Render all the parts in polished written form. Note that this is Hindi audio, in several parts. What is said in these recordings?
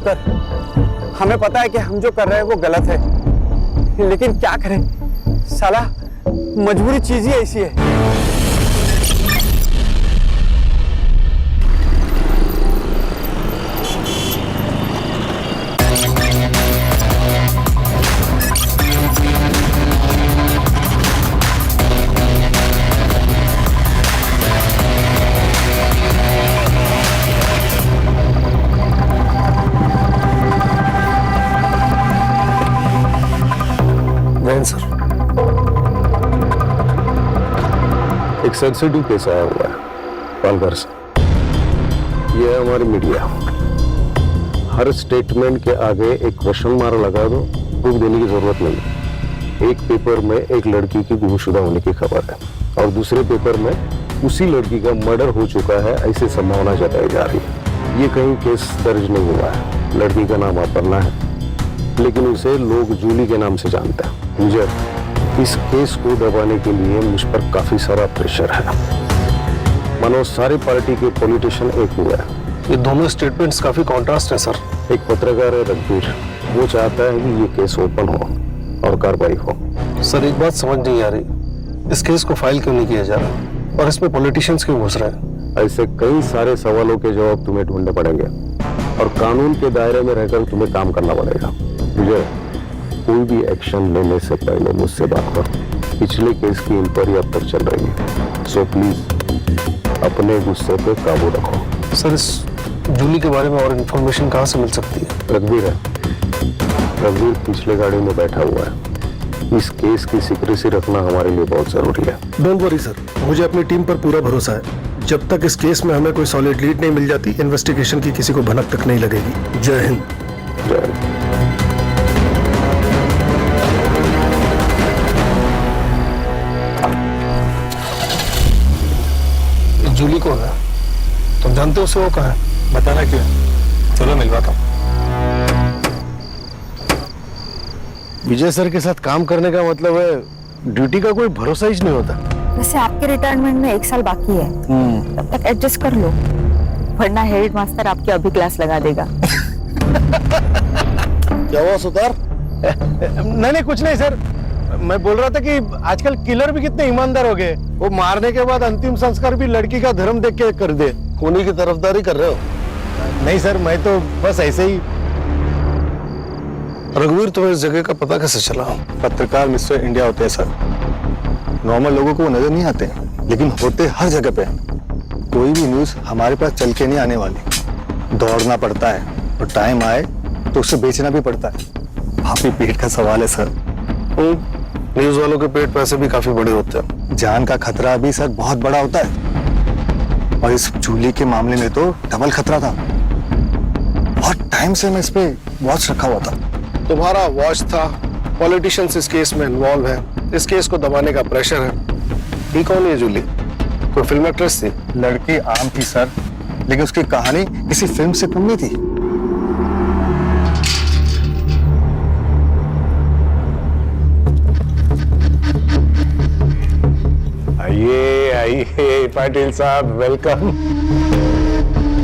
डॉक्टर, हमें पता है कि हम जो कर रहे हैं वो गलत है, लेकिन क्या करें साला, मजबूरी चीज ही ऐसी है। सर, एक सेंसिटिव केस आया हुआ है पालघर से। ये है हमारी मीडिया। हर स्टेटमेंट के आगे एक क्वेश्चन मार्क लगा दो, प्रूफ देने की जरूरत नहीं। एक पेपर में एक लड़की की गुमशुदा होने की खबर है और दूसरे पेपर में उसी लड़की का मर्डर हो चुका है, ऐसी संभावना जताई जा रही है। ये कहीं केस दर्ज नहीं हुआ है। लड़की का नाम अपर्णा है, लेकिन उसे लोग जूली के नाम से जानते हैं। मुझे इस केस को दबाने के लिए मुझ पर काफी सारा प्रेशर है। मानो सारी पार्टी के पॉलिटिशियन एक हुआ है। ये दोनों स्टेटमेंट्स काफी कॉन्ट्रास्ट है सर। एक पत्रकार है रघुवीर, वो चाहता है कि ये केस ओपन हो और कार्रवाई हो। सर एक बात समझ नहीं आ रही, इस केस को फाइल क्यों नहीं किया जा रहा और इसमें पॉलिटिशियंस क्यों घुस रहे हैं? ऐसे कई सारे सवालों के जवाब तुम्हें ढूंढने पड़ेंगे और कानून के दायरे में रहकर तुम्हें काम करना पड़ेगा। मुझे कोई भी एक्शन लेने से पहले मुझसे बात करो। पिछले केस की इंक्वायरी अब तक चल रही है, सो प्लीज अपने गुस्से पे काबू रखो। सर इस जूली के बारे में और इन्फॉर्मेशन कहाँ से मिल सकती है? रघुवीर है, रघुवीर पिछले गाड़ी में बैठा हुआ है। इस केस की सीक्रेसी रखना हमारे लिए बहुत जरूरी है। डोंट वरी सर, मुझे अपनी टीम पर पूरा भरोसा है। जब तक इस केस में हमें कोई सॉलिड लीड नहीं मिल जाती, इन्वेस्टिगेशन की किसी को भनक तक नहीं लगेगी। जय हिंद। जय हिंद। जूली कौन है? तुम जानते हो उसे? वो कहाँ है? बताना क्यों? चलो मिलवाता हूँ। विजय सर के साथ काम करने का मतलब है ड्यूटी का कोई भरोसा ही नहीं होता। वैसे आपके रिटायरमेंट में 1 साल बाकी है, तब तक एडजस्ट कर लो, वरना हेड मास्टर आपकी अभी क्लास लगा देगा। क्या हुआ सुतार? नहीं कुछ नहीं सर, मैं बोल रहा था कि आजकल किलर भी कितने ईमानदार हो गए। वो मारने के बाद अंतिम संस्कार भी लड़की का धर्म देख के कर दे। खूनी की तरफदारी कर रहे हो? नहीं सर, मैं तो बस ऐसे ही। रघुवीर, तुम्हें इस जगह का पता कैसे चला? पत्रकार मिस्टर इंडिया होते हैं सर। नॉर्मल लोगों को वो नजर नहीं आते, लेकिन होते हर जगह पे। कोई भी न्यूज हमारे पास चल के नहीं आने वाली। दौड़ना पड़ता है और टाइम आए तो उसे बेचना भी पड़ता है। काफी पेट का सवाल है सर। न्यूज वालों के पेट पैसे भी काफी बड़े होते हैं। जान का खतरा भी सर बहुत बड़ा होता है, और इस जूली के मामले में तो डबल खतरा था। बहुत टाइम से मैं इस पे वॉच रखा हुआ था। तुम्हारा वॉच था, पॉलिटिशियंस इस केस में इन्वॉल्व है, इस केस को दबाने का प्रेशर है। ये कौन है जूली? कोई फिल्म एक्ट्रेस थी? लड़की आम थी सर, लेकिन उसकी कहानी किसी फिल्म से कम नहीं थी। आइए आइए पाटिल साहब, वेलकम।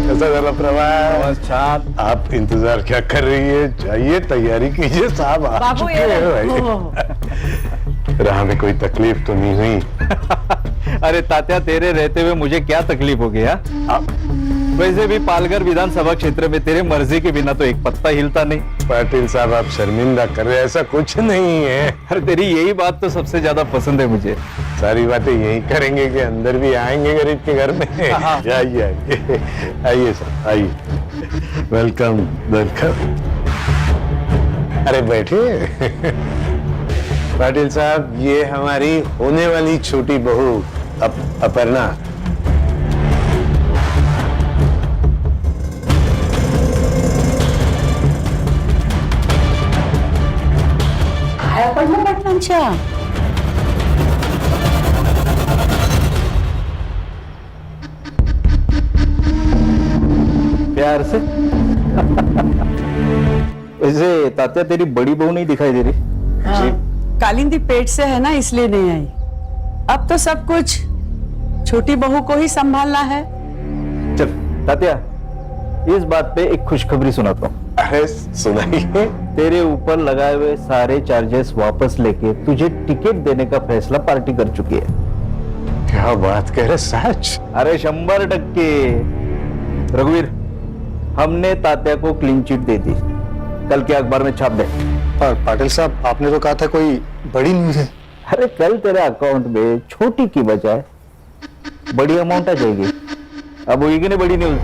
कैसा चला प्रवास? नमस्कार। आप इंतजार क्या कर रही है? जाइए तैयारी कीजिए, साहब आ चुके हैं भाई। राह में कोई तकलीफ तो नहीं हुई? अरे तात्या, तेरे रहते हुए मुझे क्या तकलीफ हो गया? वैसे भी पालघर विधानसभा क्षेत्र में तेरे मर्जी के बिना तो एक पत्ता हिलता नहीं। पाटिल साहब, आप शर्मिंदा कर रहे हैं, ऐसा कुछ नहीं है। अरे तेरी यही बात तो सबसे ज्यादा पसंद है मुझे। सारी बातें यही करेंगे कि अंदर भी आएंगे गरीब के घर में। आइए आइए आइए सर, आइए। Welcome welcome. अरे बैठिए। पाटिल साहब, ये हमारी होने वाली छोटी बहू अपर्णा। प्यार से। वैसे तात्या, तेरी बड़ी बहू नहीं दिखाई दे रही? कालिंदी पेट से है ना, इसलिए नहीं आई। अब तो सब कुछ छोटी बहू को ही संभालना है। चल तात्या, इस बात पे एक खुशखबरी सुनाता हूँ। अरे सुनाइए। तेरे ऊपर लगाए हुए सारे चार्जेस वापस लेके तुझे टिकट देने का फैसला पार्टी कर चुकी है। क्या बात कह रहे, सच? अरे 100%। रघुवीर, हमने तात्या को क्लीन चिट दे दी, कल के अखबार में छाप दे। पर पाटिल साहब, आपने तो कहा था कोई बड़ी न्यूज है। अरे कल तेरे अकाउंट में छोटी की बजाय बड़ी अमाउंट आ जाएगी। अब होगी कि नहीं बड़ी न्यूज?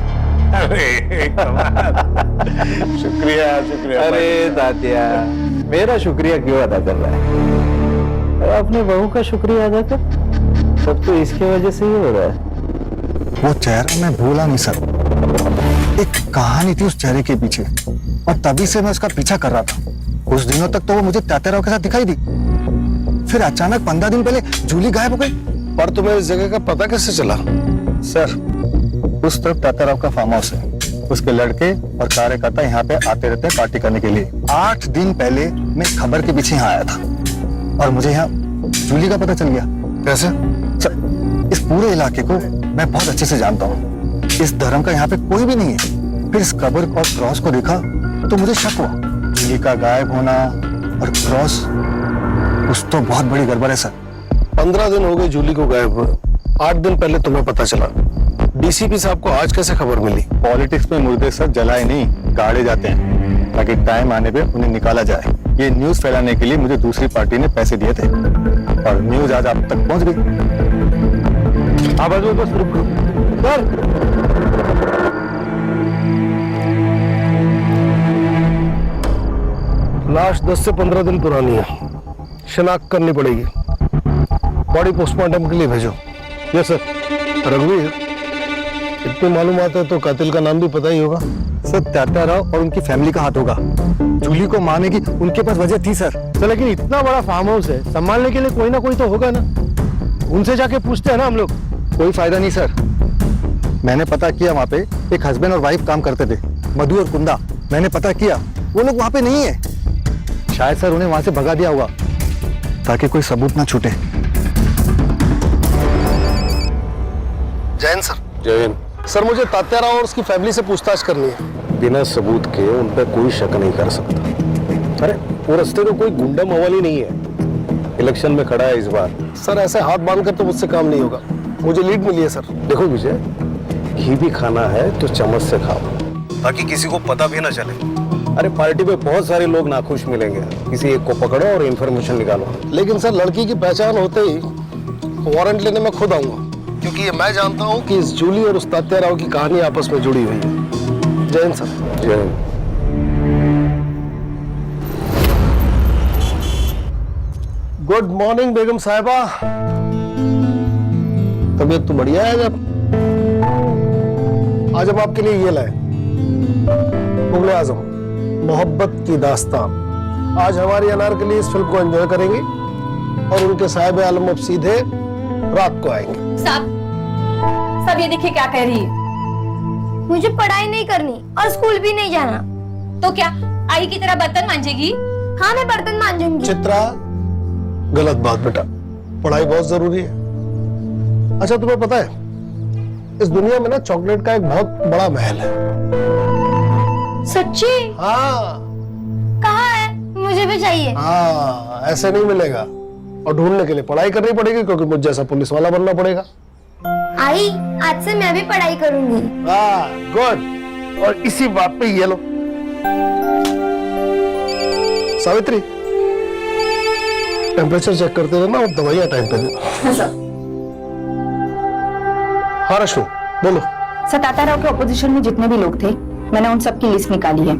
शुक्रिया शुक्रिया। अरे तात्या, मेरा शुक्रिया क्यों अदा कर रहा है? अरे अपने बहू का शुक्रिया अदा कर। सब तो इसके वजह से ही हो रहा है। वो चेहरा मैं भूला नहीं सर। एक कहानी थी उस चेहरे के पीछे, और तभी से मैं उसका पीछा कर रहा था। कुछ दिनों तक तो वो मुझे तात्याराव के साथ दिखाई दी, फिर अचानक 15 दिन पहले जूली गायब हो गई। पर तुम्हें इस जगह का पता कैसे चला? सर, उस तरफ तात्याराव का फार्म हाउस है। उसके लड़के और कार्यकर्ता यहाँ पे आते रहते हैं पार्टी करने के लिए। 8 दिन पहले मैं खबर के पीछे यहाँ आया था और मुझे यहाँ जूली का पता चल गया। कैसे? सर, इस पूरे इलाके को मैं बहुत अच्छे से जानता हूँ। इस धर्म का यहाँ पे कोई भी नहीं है। फिर इस कब्र और क्रॉस को देखा तो मुझे शक हुआ। जूली का गायब होना और क्रॉस, कुछ तो बहुत बड़ी गड़बड़ है सर। 15 दिन हो गए जूली को गायब हुए, 8 दिन पहले तुम्हें पता चला। डीसीपी साहब को आज कैसे खबर मिली? पॉलिटिक्स में मुर्दे सर जलाए नहीं, गाड़े जाते हैं, ताकि टाइम आने पे उन्हें निकाला जाए। ये न्यूज फैलाने के लिए मुझे दूसरी पार्टी ने पैसे दिए थे और न्यूज आज आप तक पहुंच गई। हाँ बस रुक सर। लाश 10 से 15 दिन पुरानी है, शिनाख्त करनी पड़ेगी। बॉडी पोस्टमार्टम के लिए भेजो। Yes sir. रघुवीर, इतनी मालूमात है तो कातिल का नाम भी पता ही होगा। सर, तात्याराव और उनकी फैमिली का हाथ होगा। जूली को मारने की उनके पास वजह थी सर। तो लेकिन इतना बड़ा फार्म हाउस है, संभालने के लिए कोई ना कोई तो होगा ना। उनसे जाके पूछते हैं ना हम लोग। कोई फायदा नहीं सर। मैंने पता किया, वहाँ पे एक हस्बैंड और वाइफ काम करते थे, मधु और कुंदा। मैंने पता किया, वो लोग वहाँ पे नहीं है। शायद सर उन्हें वहाँ से भगा दिया होगा ताकि कोई सबूत ना छूटे। जैन सर। जैन, सर, मुझे तात्याराव और उसकी फैमिली से पूछताछ करनी है। बिना सबूत के उन पर कोई शक नहीं कर सकता। अरे वो रास्ते तो कोई गुंडा मवाली नहीं है, इलेक्शन में खड़ा है इस बार। सर, ऐसे हाथ बांधकर तो मुझसे काम नहीं होगा। मुझे लीड मिली है सर। देखो विजय, घी भी खाना है तो चम्मच से खाओ, ताकि किसी को पता भी ना चले। अरे पार्टी पे बहुत सारे लोग नाखुश मिलेंगे, किसी एक को पकड़ो और इंफॉर्मेशन निकालो। लेकिन सर, लड़की की पहचान होते ही वारंट लेने में खुद आऊंगा, क्योंकि ये मैं जानता हूँ कि इस जूली और उस तात्याराव की कहानी आपस में जुड़ी हुई है। Jain sir. Jain, good morning बेगम साहिबा। तबीयत तो बढ़िया है। आज हम आपके लिए ये लाए, मुगले आजम मोहब्बत की दास्तान। आज हमारी अनारकली इस फिल्म को एंजॉय करेंगे और उनके साहिब आलम अब सीधे रात को आएंगे। सब ये देखिए क्या कह रही है। मुझे पढ़ाई नहीं करनी और स्कूल भी नहीं जाना। तो क्या आई की तरह बर्तन मांजेगी? हाँ, मैं बर्तन मांजूंगी। चित्रा, गलत बात बेटा, पढ़ाई बहुत जरूरी है। अच्छा, तुम्हें पता है इस दुनिया में ना चॉकलेट का एक बहुत बड़ा महल है। सच्ची? हाँ। कहाँ है? मुझे भी चाहिए। हाँ, ऐसे नहीं मिलेगा और ढूंढने के लिए पढ़ाई करनी पड़ेगी, क्योंकि मुझे जैसा पुलिस वाला बनना पड़ेगा। आई, आज से मैं भी पढ़ाई करूंगी। हाँ, गुड। और इसी बात पे ये लो सावित्री, टेम्परेचर चेक करते रहना और दवाइयां टाइम पे देना। हाँ रश्मि, बोलो। सर, तात्याराव के ऑपोजिशन में जितने भी लोग थे, मैंने उन सबकी लिस्ट निकाली है।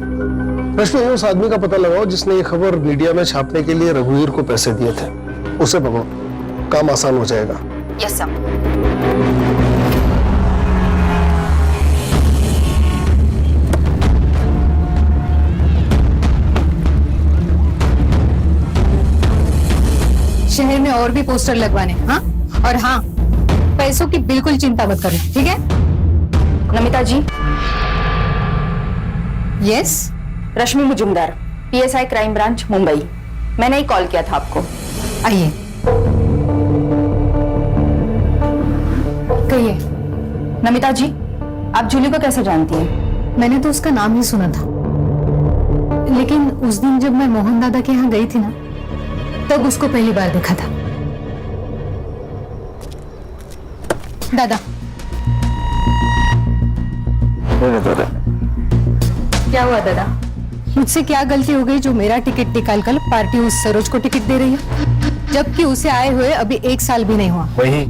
रश्मि, उस आदमी का पता लगाओ जिसने ये खबर मीडिया में छापने के लिए रघुवीर को पैसे दिए थे। उसे पकड़ो, काम आसान हो जाएगा। Yes sir. शहर में और भी पोस्टर लगवाने। हाँ, और हाँ, पैसों की बिल्कुल चिंता मत करें, ठीक है? Namita ji. Yes. Rashmi Mujumdar, PSI crime branch Mumbai. मैंने ही कॉल किया था आपको। आइए, कहिए। नमिता जी, आप जूली को कैसे जानती हैं? मैंने तो उसका नाम ही सुना था। लेकिन उस दिन जब मैं मोहन दादा के यहाँ गई थी ना, तब उसको पहली बार देखा था। दादा क्या हुआ दादा? मुझसे क्या गलती हो गई जो मेरा टिकट निकाल कर पार्टी उस सरोज को टिकट दे रही है, जबकि उसे आए हुए अभी 1 साल भी नहीं हुआ। वही,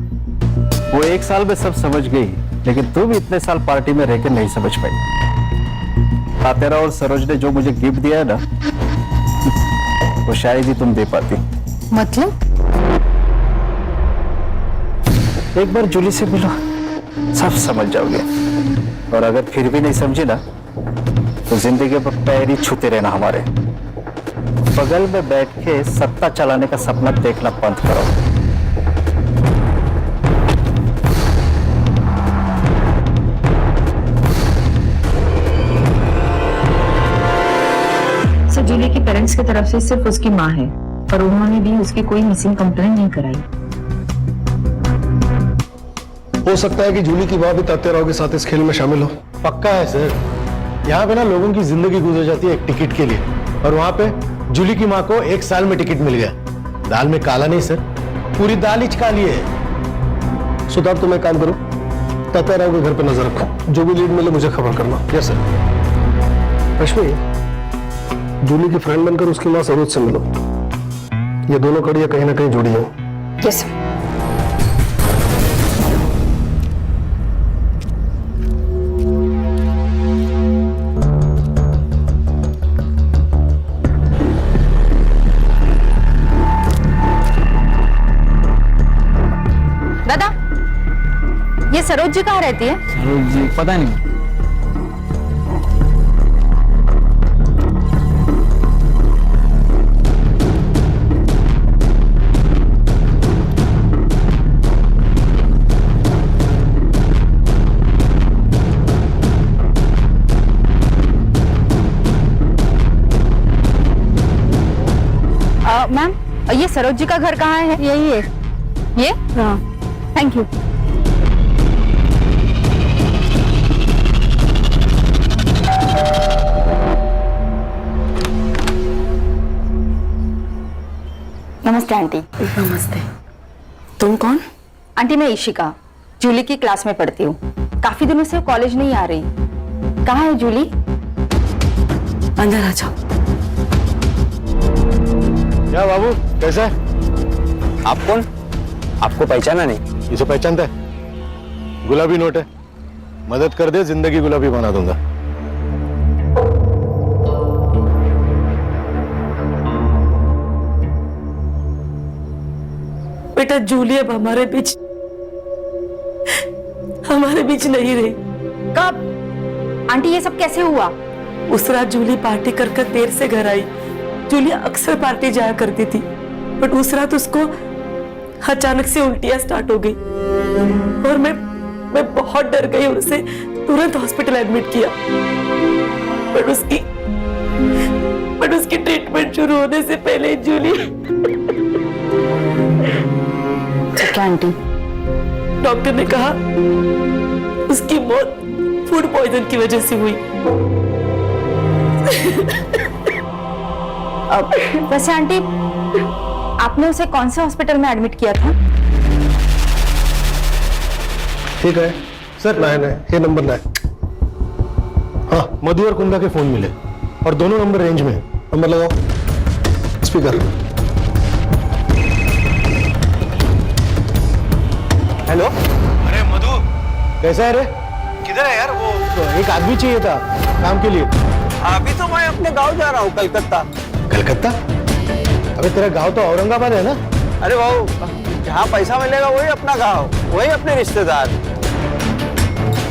वो 1 साल में सब समझ गई, लेकिन तू भी इतने साल पार्टी में रहकर नहीं समझ पाई। तातेरा और सरोज ने जो मुझे गिफ्ट दिया है ना, वो शायद ही तुम दे पाती। मतलब? एक बार जूली से मिलो, सब समझ जाओगे। और अगर फिर भी नहीं समझे ना, तो जिंदगी पर पैर ही छूते रहना हमारे। बगल में बैठ के सत्ता चलाने का सपना देखना बंद करो। सर, जूली की पेरेंट्स की तरफ से सिर्फ उसकी माँ है और उन्होंने भी उसकी कोई मिसिंग कंप्लेंट नहीं कराई। हो सकता है कि जूली की मां भी तात्याराव के साथ इस खेल में शामिल हो। पक्का है सर, यहाँ पे ना लोगों की जिंदगी गुजर जाती है एक टिकट के लिए, और वहां पे जूली की माँ को 1 साल में टिकट मिल गया। दाल में काला नहीं सर, पूरी दाल ही काली है। सुधार, तुम एक काम करो, तात्याराव के घर पे नजर रखो, जो भी लीड मिले मुझे खबर करना। Yes sir. रश्मि, जूली की फ्रेंड बनकर उसकी मां सरोज से मिलो। ये दोनों कड़ियां कहीं ना कहीं जुड़ी हैं। Yes sir. दादा, ये सरोज जी कहाँ रहती है? सरोज जी पता नहीं। मैम, ये सरोज जी का घर कहाँ है? यही है। ये? हाँ। Thank you. नमस्ते आंटी। नमस्ते। तुम कौन? आंटी, मैं इशिका, जूली की क्लास में पढ़ती हूँ। काफी दिनों से कॉलेज नहीं आ रही। कहाँ है जूली? अंदर आ जाओ। क्या बाबू, कैसा है? आप कौन? आपको पहचाना नहीं? इसे पहचानता है? गुलाबी नोट है, मदद कर दे, जिंदगी गुलाबी बना दूंगा। बेटा, जूली अब हमारे बीच नहीं रही। कब? आंटी, ये सब कैसे हुआ? उस रात जूली पार्टी कर देर से घर आई। जूली अक्सर पार्टी जाया करती थी, बट उस रात उसको अचानक से उल्टियां स्टार्ट हो गई और मैं बहुत डर गई और उसे तुरंत हॉस्पिटल एडमिट किया। बट उसकी ट्रीटमेंट शुरू होने से पहले जूली। क्या आंटी? डॉक्टर ने कहा उसकी मौत फूड पॉइजन की वजह से हुई। वैसे आंटी, आपने उसे कौन से हॉस्पिटल में एडमिट किया था? ठीक है सर, नहीं ये नंबर ना है। हाँ, मधु और कुंदा के फोन मिले और दोनों नंबर रेंज में है। नंबर लगाओ, स्पीकर। हेलो। अरे मधु, कैसा है रे? किधर है यार? वो एक आदमी चाहिए था काम के लिए। अभी तो मैं अपने गांव जा रहा हूँ, कलकत्ता। कलकत्ता? अबे तेरा गांव तो औरंगाबाद है ना? अरे वाह, जहाँ पैसा मिलेगा वही अपना गांव, वही अपने रिश्तेदार।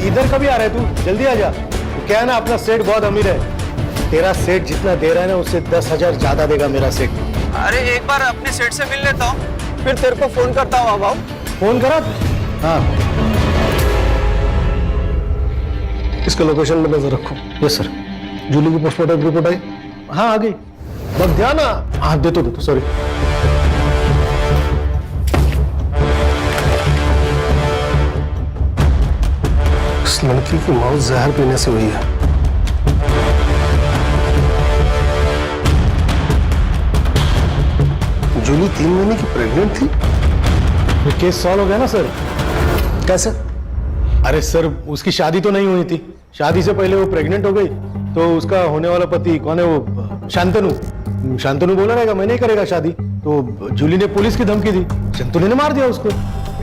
इधर कभी आ रहा है तू? जल्दी आ जा। तो क्या है ना, अपना सेठ बहुत अमीर है। तेरा सेठ जितना दे रहा है ना, उससे 10,000 ज्यादा देगा मेरा सेठ। अरे एक बार अपने सेठ से मिल लेता हूँ, फिर तेरे को फोन करता हूँ। बाबू फोन करा? हाँ। इसका लोकेशन में नजर रखो। Yes sir. जूली की पोस्टमार्टम रिपोर्ट आई? हाँ, आ गई। बस ध्यान, हाँ दे तो सॉरी। इस लड़की की मौत जहर पीने से हुई है। जूली 3 महीने की प्रेग्नेंट थी? ये केस सॉल्व हो गया ना सर। कैसे? अरे सर, उसकी शादी तो नहीं हुई थी, शादी से पहले वो प्रेग्नेंट हो गई, तो उसका होने वाला पति कौन है वो, शांतनु बोला रहेगा मैं नहीं करेगा शादी, तो जूली ने पुलिस की धमकी दी, शांतनु ने मार दिया उसको।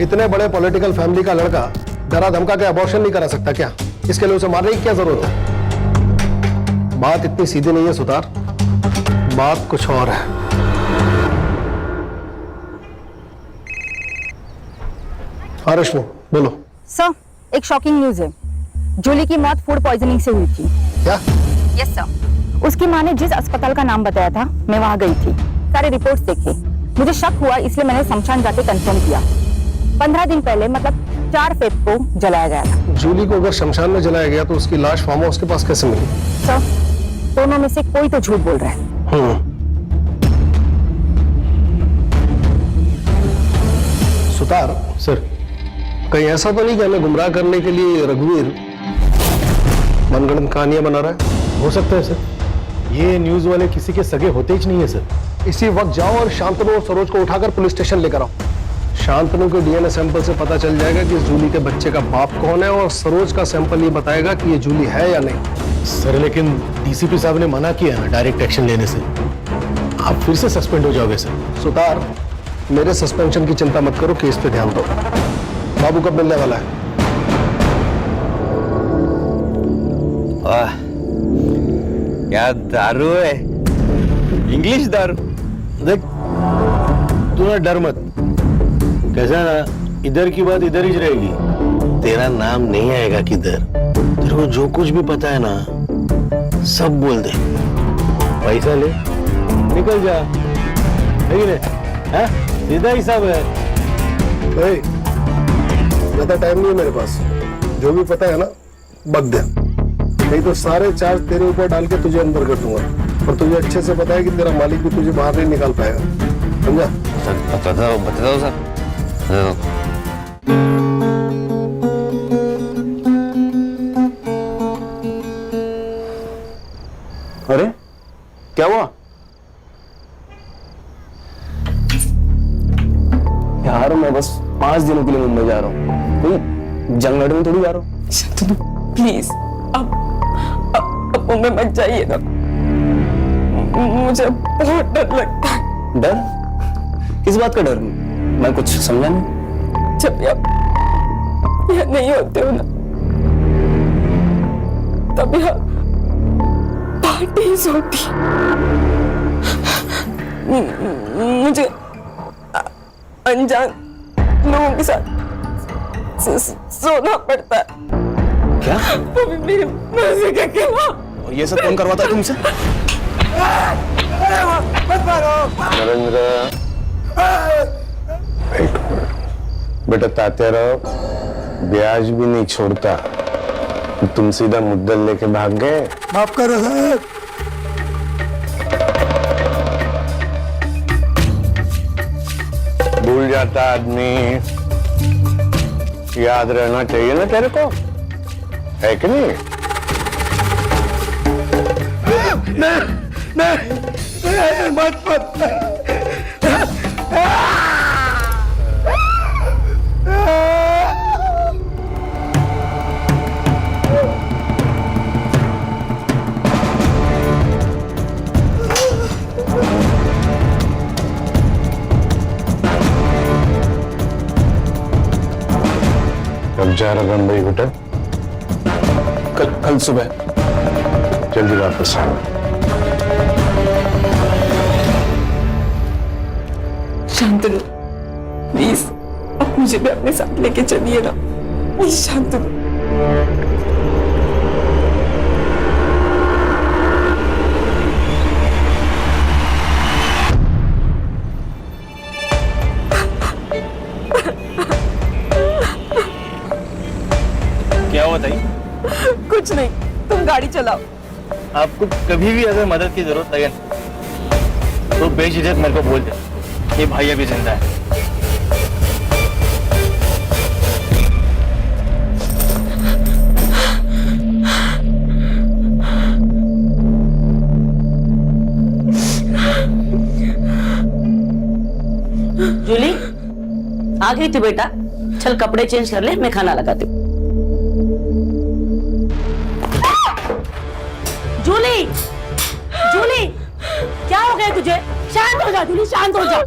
इतने बड़े पॉलिटिकल फैमिली का लड़का डरा धमका के अबॉर्शन नहीं करा सकता क्या? इसके लिए उसे मारने की क्या जरूरत है? बात इतनी सीधी नहीं है सुतार, बात कुछ और है। हाँ रश्मि बोलो। सर, एक शॉकिंग न्यूज है। जूली की मौत फूड पॉइजनिंग से हुई थी। क्या? Yes sir. उसकी माँ ने जिस अस्पताल का नाम बताया था, मैं वहाँ गई थी, सारे रिपोर्ट्स देखे, मुझे शक हुआ, इसलिए मैंने शमशान जाके कंफर्म किया। 15 दिन पहले मतलब 4 फेब को जलाया गया था। जूली को अगर शमशान में जलाया गया तो उसकी लाश फार्म हाउस के पास कैसे मिली? सर, दोनों में से कोई तो झूठ बोल रहा है। सुतार सर, कहीं ऐसा तो नहीं कि हमें गुमराह करने के लिए रघुवीर मनगढ़ंत कहानियां बना रहा है? हो सकता है सर, ये न्यूज वाले किसी के सगे होते ही नहीं है सर। इसी वक्त जाओ और शांतनु और सरोज को उठाकर पुलिस स्टेशन लेकर आओ। शांतनु के डीएनए सैंपल से पता चल जाएगा कि इस जूली के बच्चे का बाप कौन है, और सरोज का सैंपल ये बताएगा कि ये जूली है या नहीं। सर लेकिन डीसीपी साहब ने मना किया ना डायरेक्ट एक्शन लेने से, आप फिर से सस्पेंड हो जाओगे सर। सुतार, मेरे सस्पेंशन की चिंता मत करो, केस पे ध्यान दो। बाबू कब मिलने वाला है? वाह, क्या दारू है, इंग्लिश दारू। देख, तू ना डर मत, कैसा ना, इधर की बात इधर ही रहेगी, तेरा नाम नहीं आएगा किधर। तेरे को जो कुछ भी पता है ना सब बोल दे, पैसा ले निकल जा, है सीधा हिसाब है। ज्यादा टाइम नहीं है मेरे पास, जो भी पता है ना बक दे, नहीं तो सारे चार्ज तेरे ऊपर डाल के तुझे अंदर कर दूंगा। और तुझे अच्छे से पता है कि तेरा मालिक भी तुझे बाहर नहीं निकाल पाएगा, समझा? बता दो सर। अरे क्या हुआ यार? मैं बस 5 दिनों के लिए मुंबई जा रहा हूँ, कोई जंग लड़ने थोड़ी जा रहा हूँ। प्लीज अब मुंबई मत जाइए ना, मुझे बहुत डर लगता है। डर? किस बात का डर? मैं कुछ समझा नहीं। जब भी आप यहाँ नहीं होते हो ना, तब यहाँ पार्टीज होती, मुझे अनजान लोगों के साथ सोना पड़ता है। क्या? वो भी मेरी मर्जी के खिलाफ। ये सब कौन करवाता है तुमसे? नरेंद्र, बेटा तात्याराव ब्याज भी नहीं छोड़ता, तुम सीधा मुद्दल लेके भाग गए। माफ करो साहब। भूल जाता आदमी, याद रहना चाहिए ना तेरे को, है कि नहीं? नहीं, मत। कब जा रहा बम्बई होटल? कल सुबह। जल्दी वापस आओ। शांतनु प्लीज, अब मुझे भी अपने साथ लेके चलिए ना, प्लीज शांतनु। क्या हुआ ताई? कुछ नहीं, तुम गाड़ी चलाओ। आपको कभी भी अगर मदद की जरूरत लगे तो बेझिझक मेरे को बोल दे, ये भाई अभी जिंदा है। आ गई थी बेटा, चल कपड़े चेंज कर ले, मैं खाना लगाती हूँ। जूली, जूली, क्या हो गया तुझे? शांत हो जा जूली, शांत हो जा।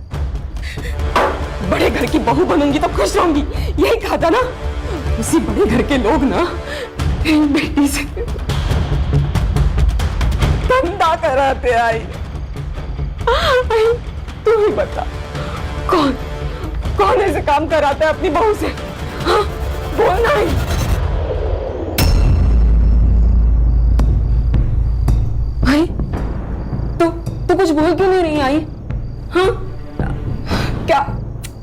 बड़े घर की बहू बनूंगी तो खुश रहूंगी, यही कहा था ना। उसी बड़े घर के लोग ना तेरी बेटी से धंधा कराते आई। तू ही बता, कौन कौन ऐसे काम कराता है अपनी बहू से? हाँ, बोलना ही। भाई तू कुछ बोल क्यों नहीं रही आई? हाँ, क्या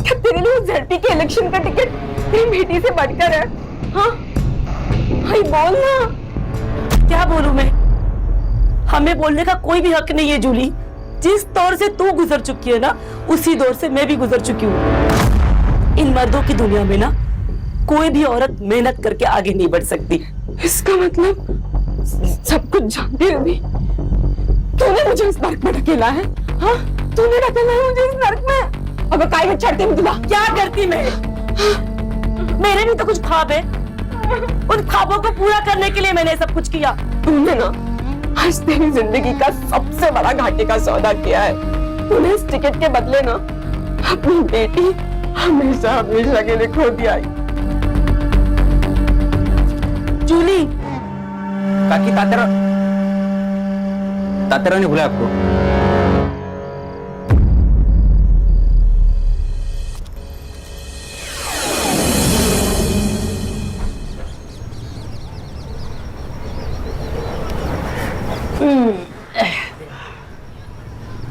क्या तेरे लिए ZP के इलेक्शन का टिकट तेरी बेटी से बढ़कर है? हाँ भाई बोल ना। क्या बोलूं मैं? हमें बोलने का कोई भी हक नहीं है जूली। जिस दौर से तू गुजर चुकी है ना, उसी दौर से मैं भी गुजर चुकी हूँ। इन मर्दों की दुनिया में ना कोई भी औरत मेहनत करके आगे नहीं बढ़ सकती। इसका मतलब सब कुछ जानते हुए भी तूने मुझे इस नर्क में ढकेला है? हाँ, तूने ढकेला है मुझे इस नर्क में। अब काय में चढ़ती मुझे क्या करती मैं? मेरे भी तो कुछ ख्वाब है, उन ख्वाबों को पूरा करने के लिए मैंने सब कुछ किया। तूने ना आज तेरी जिंदगी का सबसे बड़ा घाटे का सौदा किया है। तूने इस टिकट के बदले ना अपनी बेटी हमेशा हमेशा के लिए खो दिया। जूली, काकी तातेरा ने बुलाया आपको?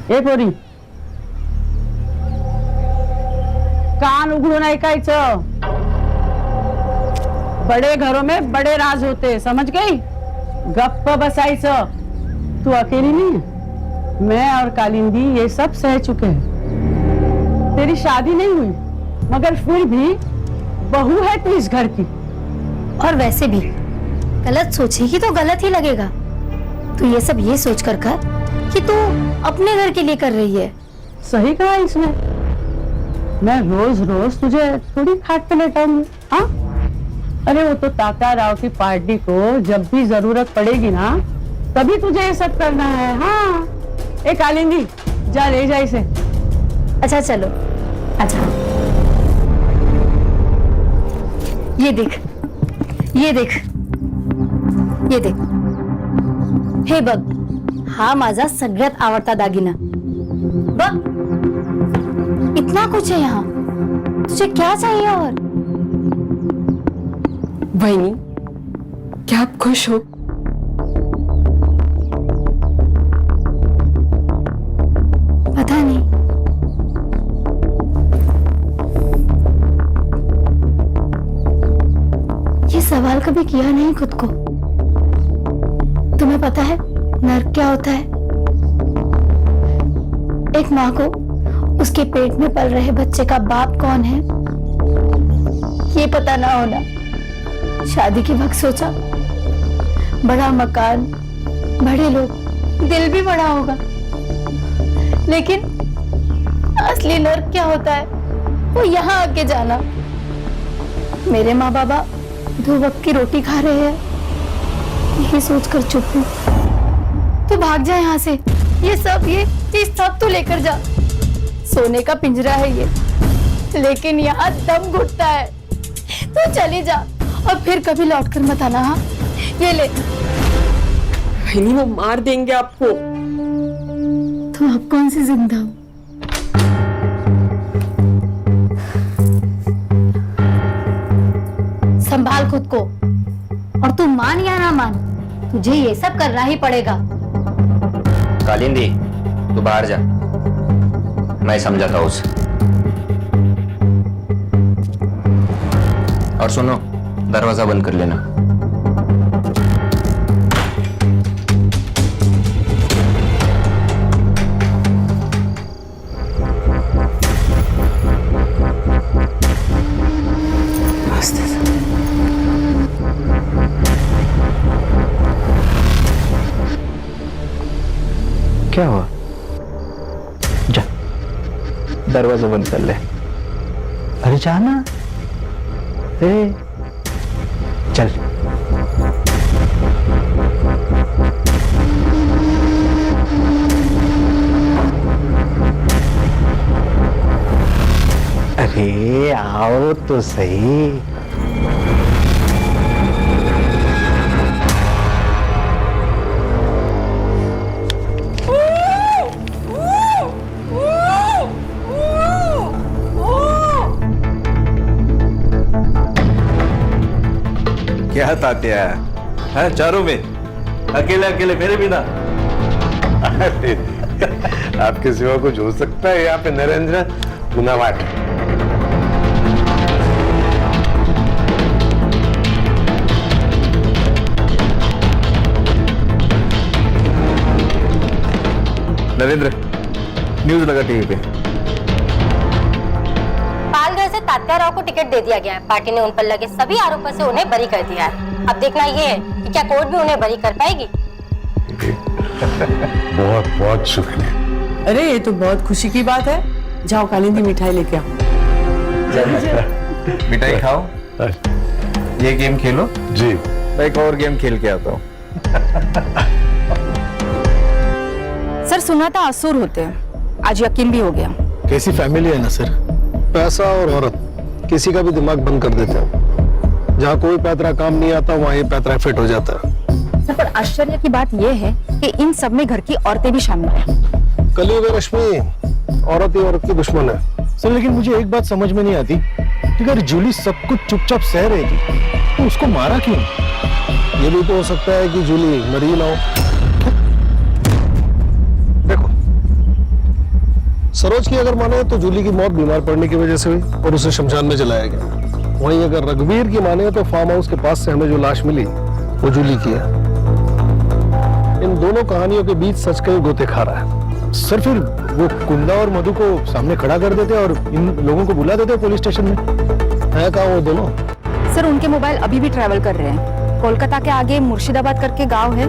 ए पोरी, कान उघडून ऐकायचं। बड़े घरों में बड़े राज होते, समझ गई? गप्प बसायचं। तू अकेली नहीं है, मैं और कालिंदी ये सब सह चुके हैं। तेरी शादी नहीं हुई, मगर फिर भी बहू है तू इस घर की। और वैसे भी गलत सोचेगी तो गलत ही लगेगा। तू ये सब ये सोच कर कि तू अपने घर के लिए कर रही है। सही कहा इसने। मैं रोज रोज तुझे थोड़ी खाट पे लेटाऊंगी। हाँ, अरे वो तो ताता राव की पार्टी को जब भी जरूरत पड़ेगी ना, तभी तुझे ये सब करना है। हाँ, ए कालिंदी, जा ले जा इसे। अच्छा चलो, अच्छा ये देख, ये देख, ये देख, हे बघ, हा माझा सगळ्यात आवडता दागिना बघ। इतना कुछ है यहाँ, तुझे क्या चाहिए? और बहनी, क्या आप खुश हो? पता नहीं, ये सवाल कभी किया नहीं खुद को। तुम्हें पता है नर्क क्या होता है? एक माँ को उसके पेट में पल रहे बच्चे का बाप कौन है ये पता ना होना। शादी के वक्त सोचा बड़ा मकान, बड़े लोग, दिल भी बड़ा होगा, लेकिन असली नर्क क्या होता है वो यहाँ आके जाना। मेरे माँ बाबा 2 वक्त की रोटी खा रहे हैं, यही सोचकर चुप हूँ। तू भाग जा यहाँ से, ये सब तू लेकर जा। सोने का पिंजरा है ये, लेकिन यहाँ दम घुटता है। तू चली जा और फिर कभी लौटकर मत आना। हाँ, ये ले। बहनी, वो मार देंगे आपको। तुम अब कौन सी जिंदा हो? संभाल खुद को, और तू मान या ना मान, तुझे ये सब करना ही पड़ेगा। कालिंदी, तू बाहर जा, मैं समझाता हूँ उसे। और सुनो, दरवाजा बंद कर लेना। क्या हुआ? जा, दरवाजा बंद कर ले। अरे जाना, चल। अरे आओ तो सही। क्या तात्या है चारों में, अकेले अकेले मेरे बिना? आपके सिवा कुछ हो सकता है यहाँ पे नरेंद्र गुनावाट? नरेंद्र, न्यूज लगा टीवी पे। पालघर से तात्या राव को टिकट दे दिया गया है। पार्टी ने उन पर लगे सभी आरोपों से उन्हें बरी कर दिया है। अब देखना ये है कि क्या कोर्ट भी उन्हें बरी कर पाएगी। बहुत बहुत शुक्रिया। अरे ये तो बहुत खुशी की बात है। जाओ कालिंदी मिठाई लेके आओ। मिठाई खाओ, ये गेम खेलो। जी, मैं एक और गेम खेल के आता हूँ। सर सुना था असुर होते हैं, आज यकीन भी हो गया। कैसी फैमिली है ना सर, पैसा और औरत किसी का भी दिमाग बंद कर देते हैं। जहाँ कोई पैतरा काम नहीं आता वहाँ ये पैतरा फिट हो जाता है। सर पर आश्चर्य की बात यह है कि इन सब में घर की औरतें भी शामिल हैं। कलयुग है रश्मि, औरत ही औरत की दुश्मन है। सर लेकिन मुझे एक बात समझ में नहीं आती कि अगर जूली सब कुछ चुपचाप सह रही थी तो उसको मारा क्यों? ये भी तो हो सकता है कि जूली मरी ना हो। देखो, सरोज की अगर माने तो जूली की मौत बीमार पड़ने की वजह से हुई और उसे शमशान में जलाया गया। वहीं अगर रघुवीर की माने तो फार्म हाउस के पास से हमें जो लाश मिली वो जूली की है। इन दोनों कहानियों के बीच सच का ही गोते खा रहा है। सर फिर वो कुंदा और मधु को सामने खड़ा कर देते और इन लोगों को बुला देते पुलिस स्टेशन में। है कहाँ वो दोनों? सर उनके मोबाइल अभी भी ट्रैवल कर रहे हैं। कोलकाता के आगे मुर्शिदाबाद करके गांव है,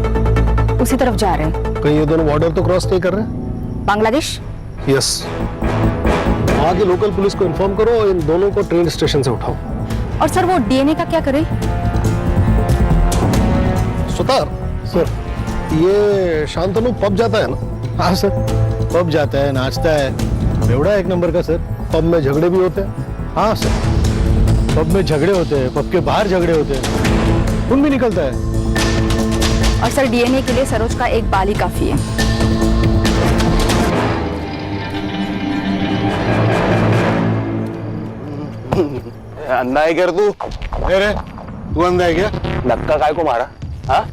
उसी तरफ जा रहे हैं। कहीं ये दोनों बॉर्डर तो क्रॉस नहीं कर रहे हैं? बांग्लादेश? यस। वहाँ की लोकल पुलिस को इन्फॉर्म करो और इन दोनों को ट्रेन स्टेशन से उठाओ। और सर वो डीएनए का क्या करें? सुतार सर, ये शांतनु पब जाता है ना? हाँ सर, पब जाता है, नाचता है, बेवड़ा एक नंबर का सर। पब में झगड़े भी होते हैं? हाँ सर, पब में झगड़े होते हैं, पब के बाहर झगड़े होते हैं, खून भी निकलता है। और सर डीएनए के लिए सरोज का एक बाल ही काफी है। अंधा है क्या तू? अरे तू अंधा है क्या? धक्का काय को मारा? हाँ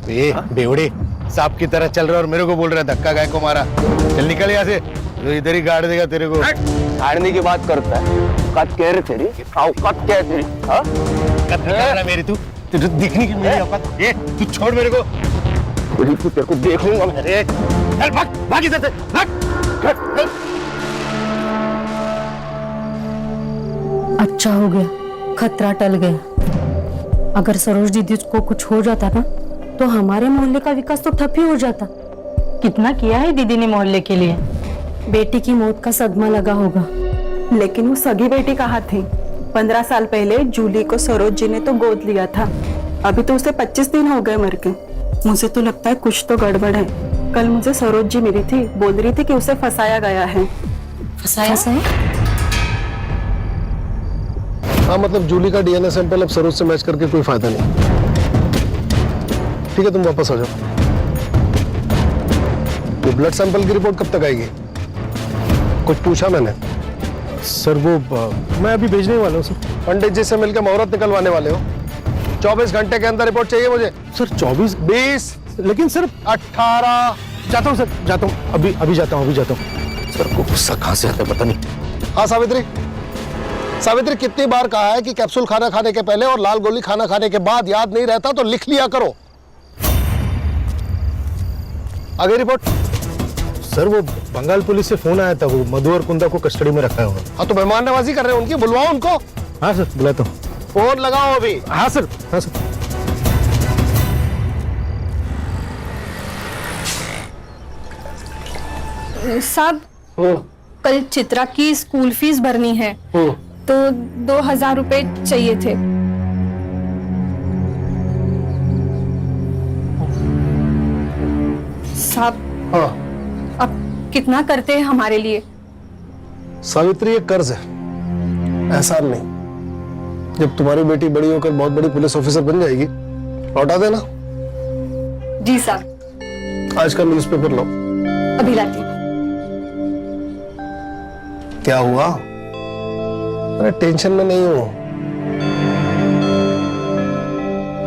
बेवड़े सांप की तरह चल रहा और मेरे को बोल रहा है धक्का काय को मारा। चल निकल यहाँ से, तो इधर ही गाड़ देगा तेरे को। गाड़ने की बात करता है, औकात क्या है रे तेरी? औकात क्या है तेरी? हाँ औकात निकाल रहा मेरी, तू तुझे दिखने की मेरी औकात। ये तू छोड़ मेरे को। तेरे को देख लूंगा मैं। अरे चल भाग, भाग इधर से, भाग। अच्छा हो गया, खतरा टल गया। अगर सरोज दीदी को कुछ हो जाता ना तो हमारे मोहल्ले का विकास तो ठप ही हो जाता। कितना किया है दीदी ने मोहल्ले के लिए। बेटी की मौत का सदमा लगा होगा। लेकिन वो सगी बेटी कहाँ थी? 15 साल पहले जूली को सरोज जी ने तो गोद लिया था। अभी तो उसे 25 दिन हो गए मर के। मुझे तो लगता है कुछ तो गड़बड़ है। कल मुझे सरोज जी मिली थी, बोल रही थी कि उसे फंसाया गया है। फंसाया? हाँ मतलब जूली का डीएनए सैंपल अब सरोज से मैच करके कोई फायदा नहीं। ठीक है तुम वापस आ जाओ। वो ब्लड सैंपल की रिपोर्ट कब तक आएगी? कुछ पूछा मैंने? सर वो मैं अभी भेजने वाला हूँ सर। पंडित जी से मिलकर मुहूर्त निकलवाने वाले हो? 24 घंटे के अंदर रिपोर्ट चाहिए मुझे। सर 24 20 लेकिन सर 18। जाता हूँ सर, जाता हूँ, अभी जाता हूँ, सर को गुस्सा कहाँ से आता है पता नहीं। हाँ सावित्री, सावित्री कितनी बार कहा है कि कैप्सूल खाना खाने के पहले और लाल गोली खाना खाने के बाद याद नहीं रहता तो लिख लिया करो। आगे रिपोर्ट। सर वो बंगाल पुलिस से फोन आया था, वो मधु और कुंदा को कस्टडी में रखा हुआ। हाँ तो मेहमान नवाजी कर रहे हैं उनकी, बुलवाओ उनको। हाँ सर बुलाता हूँ। फोन लगाओ अभी। हाँ सर, हाँ सर। साहब कल चित्रा की स्कूल फीस भरनी है। तो 2000 रुपए चाहिए थे। साहब, हाँ अब कितना करते हैं हमारे लिए? सावित्री, एक कर्ज है, एहसान नहीं। जब तुम्हारी बेटी बड़ी होकर बहुत बड़ी पुलिस ऑफिसर बन जाएगी, लौटा देना। जी साहब। आज का न्यूज़पेपर लो। अभी लाती हूँ। क्या हुआ? अरे टेंशन में नहीं हूं,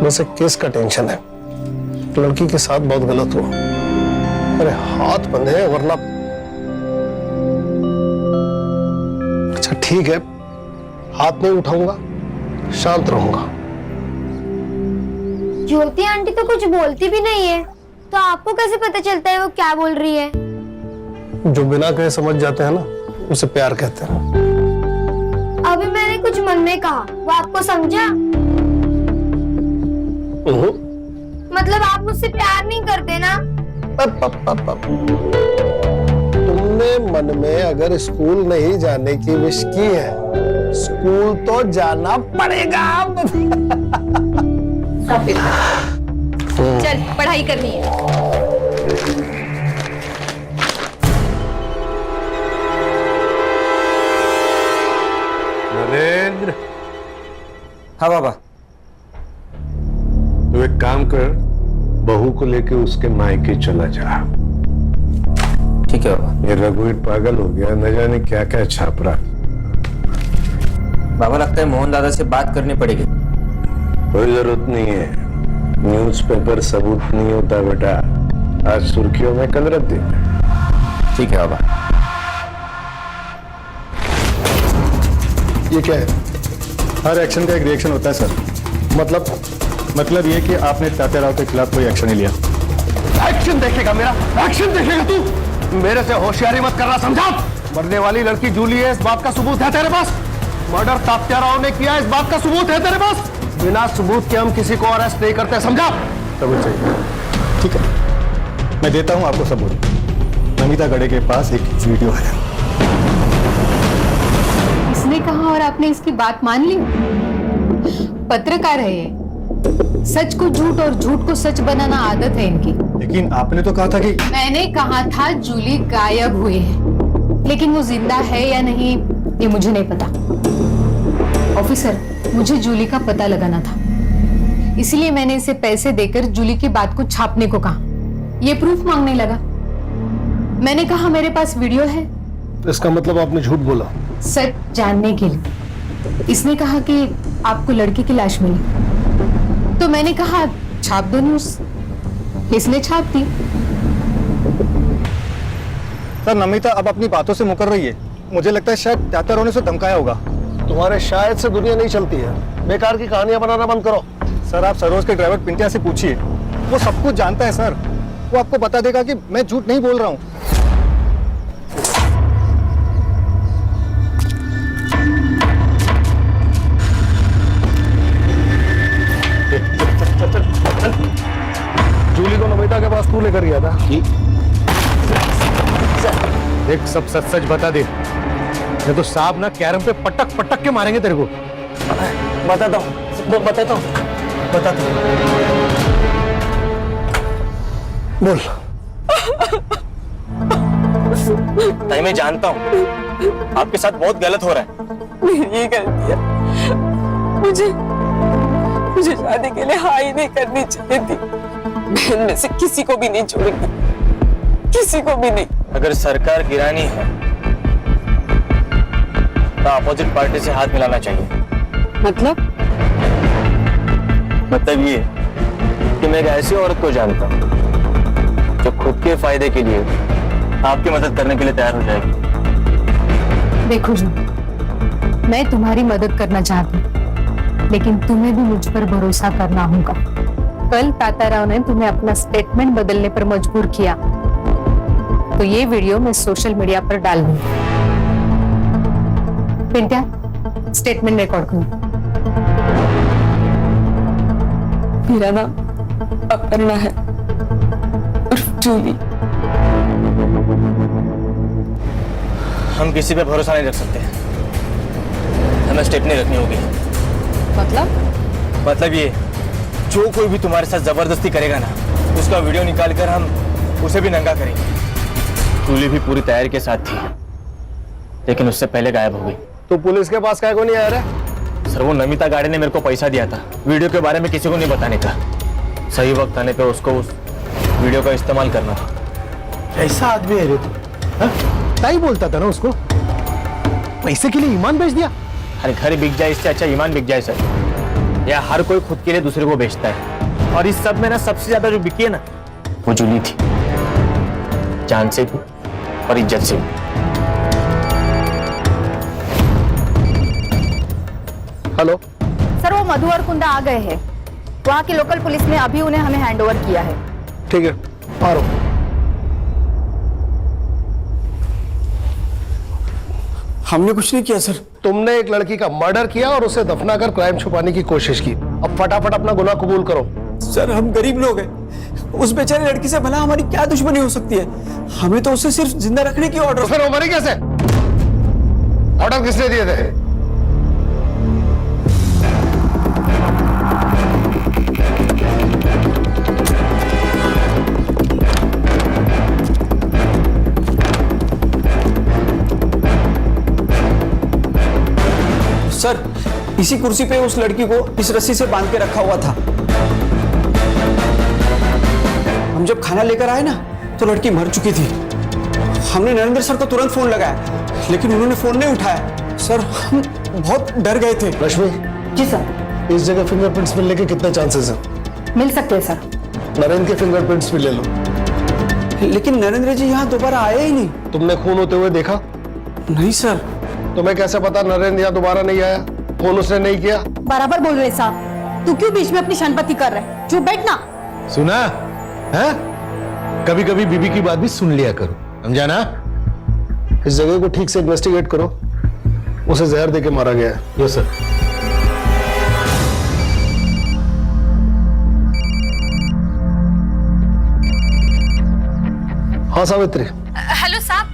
बस एक केस का टेंशन है। लड़की के साथ बहुत गलत हुआ। अरे हाथ बंधे हैं वरना। अच्छा ठीक है, हाथ नहीं उठाऊंगा, शांत रहूंगा। ज्योति आंटी तो कुछ बोलती भी नहीं है, तो आपको कैसे पता चलता है वो क्या बोल रही है? जो बिना कहे समझ जाते हैं ना, उसे प्यार कहते हैं। अभी मैंने कुछ मन में कहा, वो आपको समझा? मतलब आप मुझसे प्यार नहीं करते ना? तुमने मन में अगर स्कूल नहीं जाने की विश की है, स्कूल तो जाना पड़ेगा। चल, पढ़ाई करनी है। नरेंद्र, हाँ बाबा। तू एक काम कर, बहू को लेके उसके मायके चला जा। ठीक है बाबा। ये रघुवीर पागल हो गया, न जाने क्या क्या छाप रहा। बाबा, लगता है मोहन दादा से बात करनी पड़ेगी। कोई जरूरत नहीं है, न्यूज़पेपर सबूत नहीं होता बेटा। आज सुर्खियों में, कल रद्दी में। ठीक है बाबा। ये क्या है? हर एक्शन का एक रिएक्शन होता है सर। मतलब ये कि आपने तात्याराव के खिलाफ कोई एक्शन नहीं लिया। एक्शन देखेगा मेरा? एक्शन देखेगा तू? मेरे से होशियारी मत करना, समझा? मरने वाली लड़की जूली है, इस बात का सबूत है तेरे पास? मर्डर तात्याराव ने किया, इस बात का सबूत है तेरे पास? बिना सबूत के हम किसी को अरेस्ट नहीं करते, समझा? सबूत चाहिए? ठीक है, मैं देता हूं आपको सबूत। नमिता गड़े के पास एक वीडियो है। इसने कहा और आपने इसकी बात मान ली? पत्रकार है ये, सच को झूठ और झूठ को सच बनाना आदत है इनकी। लेकिन आपने तो कहा था कि... मैंने कहा था जूली गायब हुई है, लेकिन वो जिंदा है या नहीं ये मुझे नहीं पता। ऑफिसर, मुझे जूली का पता लगाना था, इसलिए मैंने इसे पैसे देकर जूली की बात को छापने को कहा। ये प्रूफ मांगने लगा। मैंने कहा मेरे पास वीडियो है। इसका मतलब आपने झूठ बोला? सच जानने के लिए। इसने कहा कि आपको लड़की की लाश मिली, तो मैंने कहा छाप दो न्यूज़। इसने छाप दी। सर, नमिता अब अपनी बातों से मुकर रही है। मुझे लगता है शायद तात्याराव ने उसे धमकाया होगा। तुम्हारे शायद से दुनिया नहीं चलती है, बेकार की कहानियां बनाना बंद करो। सर, आप सरोज के ड्राइवर पिंटिया से पूछिए, वो सब कुछ जानता है सर। वो आपको बता देगा कि मैं झूठ नहीं बोल रहा हूँ। जूली को नमिता के पास तू लेकर गया था? देख, सब सच सच बता दे, नहीं तो साहब ना कैरम पे पटक पटक के मारेंगे तेरे को। बताता हूँ, बताता हूँ। बोल। ताई, मैं जानता हूँ आपके साथ बहुत गलत हो रहा है। मेरी ये गलती है। मुझे शादी के लिए हाँ ही नहीं करनी चाहिए थी। बहन में से किसी को भी नहीं छोड़ेगी, किसी को भी नहीं। अगर सरकार गिरानी है तो अपोजिट पार्टी से हाथ मिलाना चाहिए। मतलब ये कि मैं एक ऐसी औरत को जानता हूँ जो खुद के फायदे के लिए आपकी मदद करने के लिए तैयार हो जाएगी। देखो जी, मैं तुम्हारी मदद करना चाहती हूँ, लेकिन तुम्हें भी मुझ पर भरोसा करना होगा। कल तात्याराव ने तुम्हें अपना स्टेटमेंट बदलने पर मजबूर किया, तो ये वीडियो मैं सोशल मीडिया पर डाल दूंगी। पिंट्या, स्टेटमेंट रिकॉर्ड करो। मेरा नाम अपर्णा है और जूली। हम किसी पे भरोसा नहीं रख सकते। हमें स्टेपनी रखनी होगी। मतलब ये, जो कोई भी तुम्हारे साथ जबरदस्ती करेगा ना, उसका वीडियो निकाल कर हम उसे भी नंगा करेंगे। जूली भी पूरी तैयारी के साथ थी, लेकिन उससे पहले गायब हो गई। तो पुलिस के पास काहे को नहीं आ रहा? सर, वो नमिता गाड़ी ने मेरे को पैसा दिया था वीडियो के बारे में किसी को नहीं बताने का। सही वक्त आने पे उसको उस वीडियो का इस्तेमाल करना था। ऐसा आदमी है रे तू? ताई बोलता था ना उसको, पैसे के लिए ईमान बेच दिया। अरे घर बिक जाए इससे अच्छा ईमान बिक जाए सर। या हर कोई खुद के लिए दूसरे को बेचता है, और इस सब में ना सबसे ज्यादा जो बिकी है ना, वो जूली थी, जान से भी और इज्जत से भी। हेलो सर, वो मधु और कुंदा आ गए हैं। वहाँ की लोकल पुलिस ने अभी उन्हें हमें हैंडओवर किया है। ठीक है, आ रहा हूं। हमने कुछ नहीं किया सर। तुमने एक लड़की का मर्डर किया और उसे दफनाकर क्राइम छुपाने की कोशिश की। अब फटाफट अपना गुनाह कबूल करो। सर, हम गरीब लोग हैं। उस बेचारी लड़की से भला हमारी क्या दुश्मनी हो सकती है? हमें तो उसे सिर्फ जिंदा रखने की ऑर्डर। तो फिर वो मरी कैसे? ऑर्डर किसने दिए थे? सर, इसी कुर्सी पे उस लड़की को इस रस्सी से बांध के रखा हुआ था। हम जब खाना लेकर आए ना, तो लड़की मर चुकी थी। हमने नरेंद्र सर को तुरंत फोन लगाया, लेकिन उन्होंने फोन नहीं उठाया। सर, हम बहुत डर गए थे। रश्मि। जी सर। इस जगह फिंगरप्रिंट्स मिलने के कितने चांसेस हैं? मिल सकते हैं सर। नरेंद्र के फिंगरप्रिंट्स भी ले लो। लेकिन नरेंद्र जी यहाँ दोबारा आए ही नहीं। तुमने खून होते हुए देखा? नहीं सर। तुम्हें कैसे पता नरेंद्र यहाँ दोबारा नहीं आया? फोन उसने नहीं किया? बराबर बोल रहे साहब। तू क्यों बीच में अपनी शनपति कर रहे? चुप बैठना। सुना है? कभी कभी बीबी की बात भी सुन लिया करो, समझा ना? इस जगह को ठीक से इन्वेस्टिगेट करो। उसे जहर देके मारा गया है। Yes sir. हाँ सावित्री। हेलो साहब,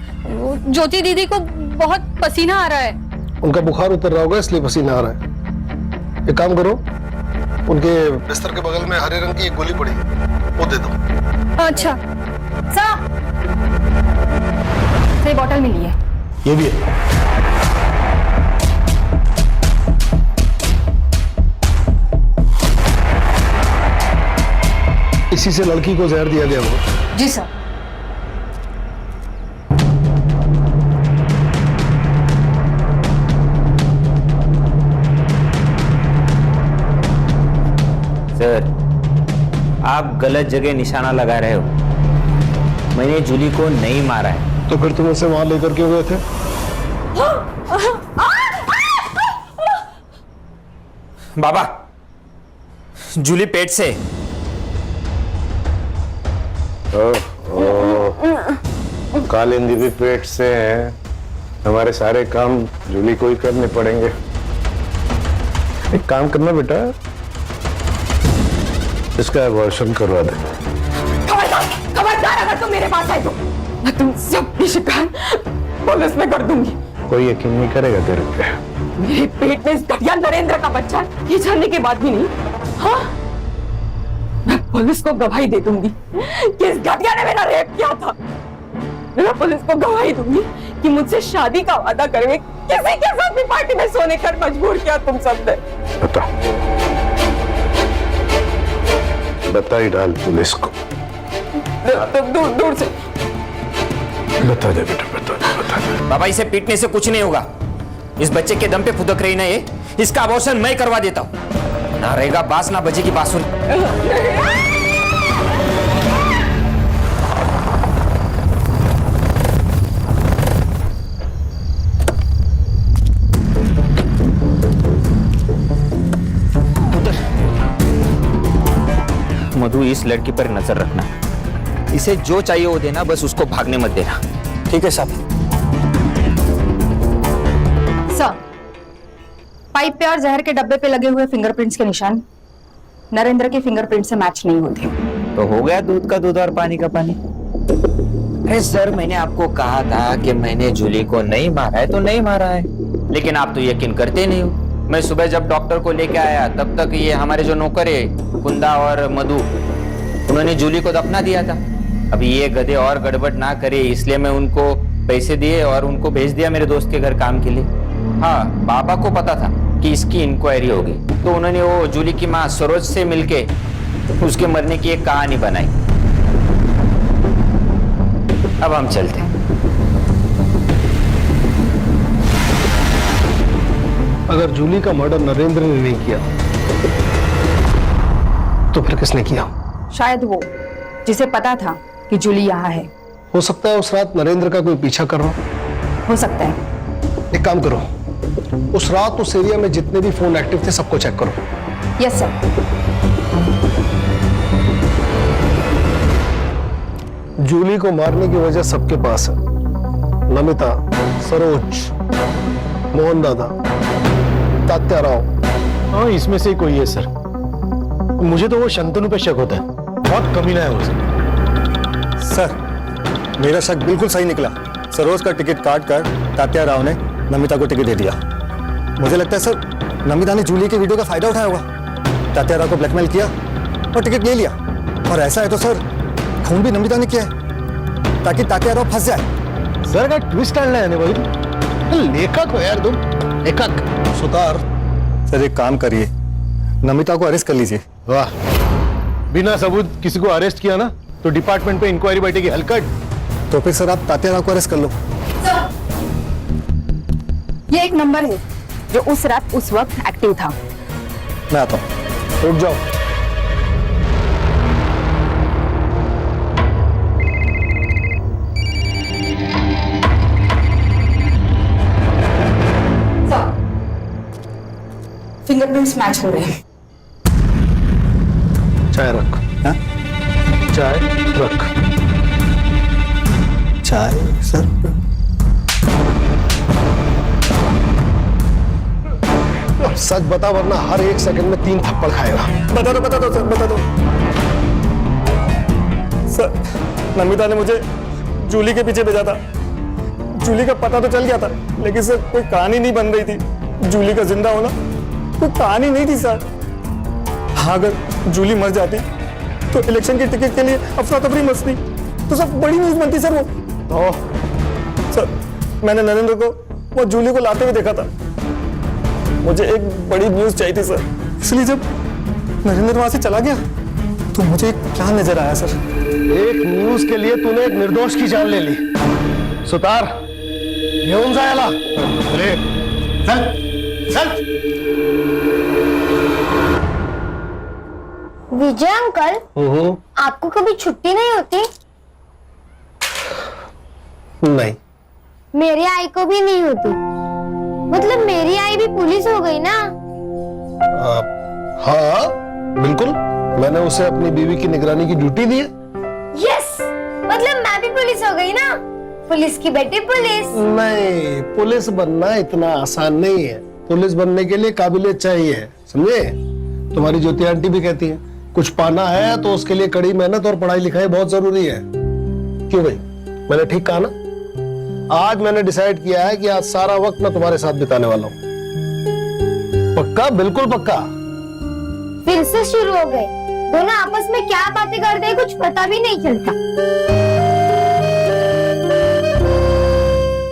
ज्योति दीदी को बहुत पसीना आ रहा है। उनका बुखार उतर रहा होगा, इसलिए पसीना आ रहा है। एक काम करो, उनके बिस्तर के बगल में हरे रंग की एक गोली पड़ी, वो दे दो। अच्छा साहब, सही बॉटल मिली है। ये भी है। इसी से लड़की को जहर दिया गया होगा। जी सर। सर, आप गलत जगह निशाना लगा रहे हो। मैंने जूली को नहीं मारा है। तो फिर तुम उसे वहां लेकर क्यों गए थे? बाबा, जूली पेट से। कालिंदी भी पेट से है। हमारे सारे काम जूली को ही करने पड़ेंगे। एक काम करना बेटा, इसका अबॉर्शन करवा दे। खबरदार अगर तुम मेरे पास आए तो मैं तुम सबकी शिकायत पुलिस में कर दूंगी। कोई यकीन नहीं करेगा तेरे पे। मेरे पेट में इस घटिया नरेंद्र का बच्चा है, ये जानने के बाद भी नहीं। हाँ, मैं पुलिस को गवाही दे दूंगी कि इस घटिया ने मेरा रेप किया था। मैं पुलिस को गवाही दूंगी कि मुझसे शादी का वादा करके किसी के साथ भी पार्टी में सोने कर मजबूर किया तुम सबने। बता ही डाल पुलिस को। दूर दूर से बता दे बेटा, बता दे। बाबा, इसे पीटने से कुछ नहीं होगा। इस बच्चे के दम पे फुदक रही ना ये, इसका अबॉर्शन मैं करवा देता हूँ। ना रहेगा बांस, ना बजेगी बांसुरी। मधु, इस लड़की पर नजर रखना। इसे जो चाहिए वो देना, बस उसको भागने मत देना। ठीक है साहब। सर, पाइप पे और जहर के डब्बे पे लगे हुए फिंगरप्रिंट्स के निशान नरेंद्र के फिंगरप्रिंट से मैच नहीं होते। तो हो गया दूध का दूध और पानी का पानी। अरे सर, मैंने आपको कहा था कि मैंने जूली को नहीं मारा है तो नहीं मारा है। लेकिन आप तो यकीन करते नहीं हो। मैं सुबह जब डॉक्टर को लेके आया तब तक ये हमारे जो नौकर है कुंदा और मधु, उन्होंने जूली को दफना दिया था। अब ये गधे और गड़बड़ ना करे इसलिए मैं उनको पैसे दिए और उनको भेज दिया मेरे दोस्त के घर काम के लिए। हाँ, बाबा को पता था कि इसकी इंक्वायरी होगी, तो उन्होंने वो जूली की माँ सरोज से मिलके उसके मरने की एक कहानी बनाई। अब हम चलते हैं। अगर जूली का मर्डर नरेंद्र ने नहीं किया तो फिर किसने किया? शायद वो जिसे पता था कि जूली यहाँ है। हो सकता है उस रात नरेंद्र का कोई पीछा कर रहा हो सकता है। एक काम करो, उस रात उस एरिया में जितने भी फोन एक्टिव थे सबको चेक करो। Yes sir. जूली को मारने की वजह सबके पास है। नमिता, सरोज, मोहन दादा, तात्या राव। हाँ, इसमें से ही कोई है सर। मुझे तो वो शंतनु पे शक होता है, बहुत कमीना है वो सर। मेरा शक बिल्कुल सही निकला। सरोज का टिकट काट कर तात्या राव ने नमिता को टिकट दे दिया। मुझे लगता है सर नमिता ने जूली के वीडियो का फायदा उठाया होगा, तात्या राव को ब्लैकमेल किया और टिकट ले लिया। और ऐसा है तो सर खून भी नमिता ने किया है ताकि तात्या राव फंस जाए। सर का ट्विस्ट डालना है भाई, लेखक हो यार तुम, लेखक। सुतार, सर एक काम करिए, नमिता को अरेस्ट कर लीजिए। वाह, बिना सबूत किसी को अरेस्ट किया ना तो डिपार्टमेंट पे इंक्वायरी बैठेगी हलकट। तो फिर सर आप तात्या राव को अरेस्ट कर लो। ये एक नंबर है जो उस रात उस वक्त एक्टिव था। मैं आता हूँ। उठ जाओ। फिंगरप्रिंट्स मैच हो रहे हैं। चाय रख। हाँ? चाय रख। चाय सर। सच बता वरना हर एक सेकंड में 3 थप्पड़ खाएगा। बता दो सर, बता दो। सर नमिता ने मुझे जूली के पीछे भेजा था। जूली का पता तो चल गया था, लेकिन सर कोई कहानी नहीं बन रही थी। जूली का जिंदा होना कोई कहानी नहीं थी सर। हाँ, अगर जूली मर जाती तो इलेक्शन की टिकट के लिए अफरा तफरी मचती, तो सब बड़ी न्यूज बनती सर। वो सर मैंने नरेंद्र को वो जूली को लाते हुए देखा था। मुझे एक बड़ी न्यूज चाहिए थी सर, इसलिए जब नरेंद्र वहां से चला गया तो मुझे क्या नजर आया सर। एक न्यूज के लिए तूने एक निर्दोष की जान ले ली। सुतार, घेऊन जायला। अरे चल चल। विजय अंकल, आपको कभी छुट्टी नहीं होती? नहीं, मेरी आई को भी नहीं होती। मतलब मेरी आई भी पुलिस हो गई ना? हाँ बिल्कुल, मैंने उसे अपनी बीवी की निगरानी की ड्यूटी दी है। यस, मतलब मैं भी पुलिस हो गई ना? पुलिस की बेटी पुलिस। नहीं, पुलिस बनना इतना आसान नहीं है। पुलिस बनने के लिए काबिलियत चाहिए, समझे? तुम्हारी ज्योति आंटी भी कहती है कुछ पाना है तो उसके लिए कड़ी मेहनत और पढ़ाई लिखाई बहुत जरूरी है। क्यों भाई, मैंने ठीक कहा ना? आज मैंने डिसाइड किया है कि आज सारा वक्त मैं तुम्हारे साथ बिताने वाला हूँ। पक्का? बिल्कुल पक्का। फिर से शुरू हो गए। दोनों आपस में क्या बातें करते हैं कुछ पता भी नहीं चलता।